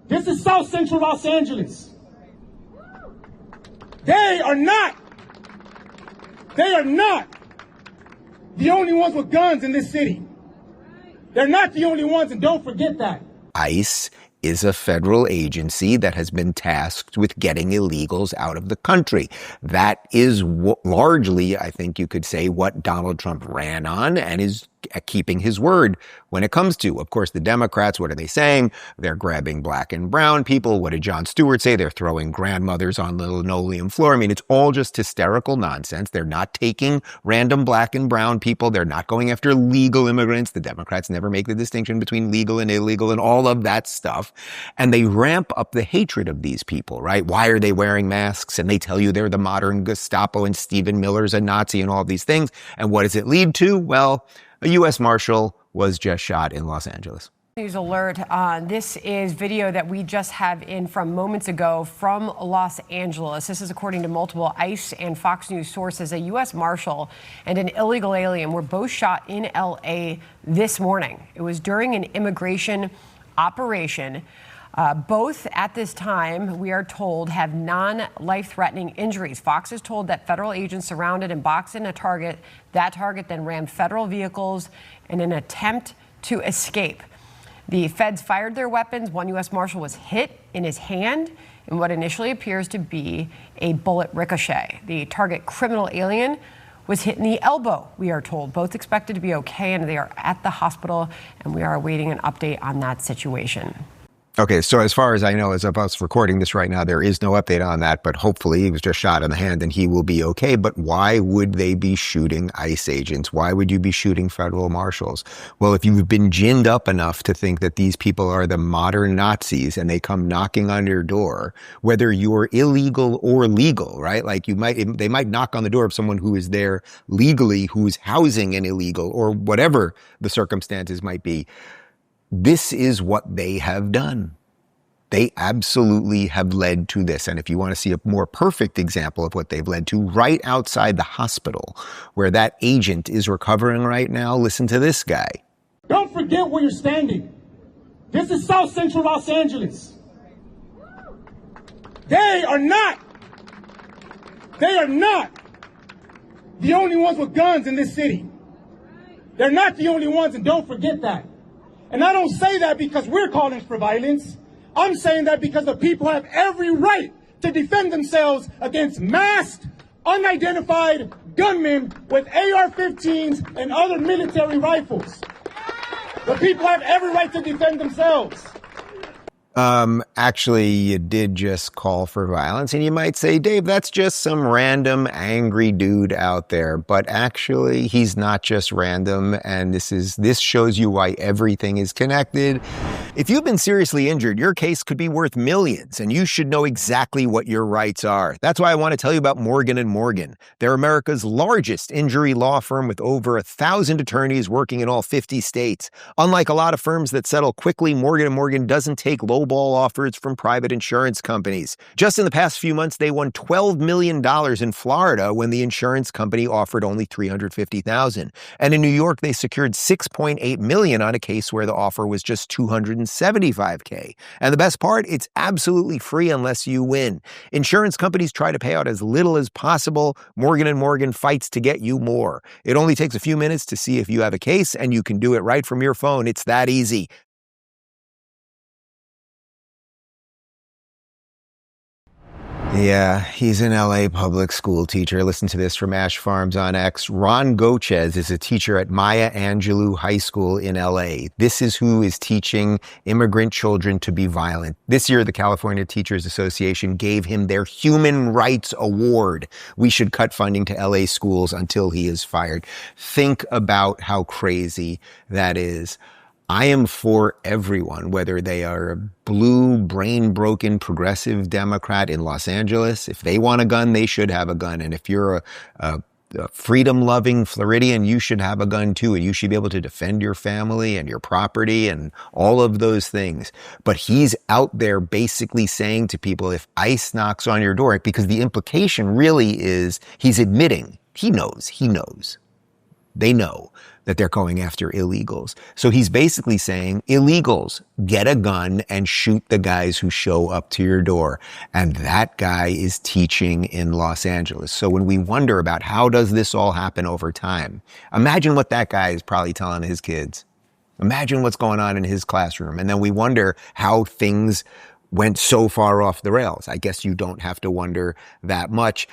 This is South Central Los Angeles. They are not the only ones with guns in this city. They're not the only ones, and don't forget that. ICE is a federal agency that has been tasked with getting illegals out of the country. That is largely, I think you could say, what Donald Trump ran on and is keeping his word when it comes to. Of course, the Democrats, what are they saying? They're grabbing black and brown people. What did Jon Stewart say? They're throwing grandmothers on the linoleum floor. I mean, it's all just hysterical nonsense. They're not taking random black and brown people. They're not going after legal immigrants. The Democrats never make the distinction between legal and illegal and all of that stuff. And they ramp up the hatred of these people, right? Why are they wearing masks? And they tell you they're the modern Gestapo and Stephen Miller's a Nazi and all of these things. And what does it lead to? Well, a U.S. Marshal was just shot in Los Angeles. News alert. This is video that we just have in from moments ago from Los Angeles. This is according to multiple ICE and Fox News sources. A U.S. Marshal and an illegal alien were both shot in L.A. this morning. It was during an immigration operation. Both at this time, we are told, have non-life-threatening injuries. Fox is told that federal agents surrounded and boxed in a target. That target then rammed federal vehicles in an attempt to escape. The feds fired their weapons. One U.S. Marshal was hit in his hand in what initially appears to be a bullet ricochet. The target criminal alien was hit in the elbow, we are told. Both expected to be okay, and they are at the hospital, and we are awaiting an update on that situation. Okay, so as far as I know, as of us recording this right now, there is no update on that, but hopefully he was just shot in the hand and he will be okay. But why would they be shooting ICE agents? Why would you be shooting federal marshals? Well, if you've been ginned up enough to think that these people are the modern Nazis and they come knocking on your door, whether you're illegal or legal, right? Like they might knock on the door of someone who is there legally, who's housing an illegal or whatever the circumstances might be. This is what they have done. They absolutely have led to this. And if you want to see a more perfect example of what they've led to, right outside the hospital where that agent is recovering right now, listen to this guy. Don't forget where you're standing. This is South Central Los Angeles. They are not the only ones with guns in this city. They're not the only ones, and don't forget that. And I don't say that because we're calling for violence. I'm saying that because the people have every right to defend themselves against masked, unidentified gunmen with AR-15s and other military rifles. The people have every right to defend themselves. Actually, you did just call for violence, and you might say, Dave, that's just some random angry dude out there. But actually, he's not just random, and this shows you why everything is connected. If you've been seriously injured, your case could be worth millions, and you should know exactly what your rights are. That's why I want to tell you about Morgan & Morgan. They're America's largest injury law firm with over 1,000 attorneys working in all 50 states. Unlike a lot of firms that settle quickly, Morgan & Morgan doesn't take lowball offers from private insurance companies. Just in the past few months, they won $12 million in Florida when the insurance company offered only $350,000. And in New York, they secured $6.8 million on a case where the offer was just $275K. And the best part, it's absolutely free unless you win. Insurance companies try to pay out as little as possible. Morgan & Morgan fights to get you more. It only takes a few minutes to see if you have a case, and you can do it right from your phone. It's that easy. Yeah, he's an LA public school teacher. Listen to this from Ash Farms on X. Ron Gochez is a teacher at Maya Angelou High School in LA. This is who is teaching immigrant children to be violent. This year, the California Teachers Association gave him their Human Rights Award. We should cut funding to LA schools until he is fired. Think about how crazy that is. I am for everyone, whether they are a blue, brain-broken, progressive Democrat in Los Angeles. If they want a gun, they should have a gun. And if you're a freedom-loving Floridian, you should have a gun too. And you should be able to defend your family and your property and all of those things. But he's out there basically saying to people, if ICE knocks on your door, because the implication really is he's admitting, he knows. They know that they're going after illegals. So he's basically saying, illegals, get a gun and shoot the guys who show up to your door. And that guy is teaching in Los Angeles. So when we wonder about how does this all happen over time, imagine what that guy is probably telling his kids. Imagine what's going on in his classroom. And then we wonder how things went so far off the rails. I guess you don't have to wonder that much.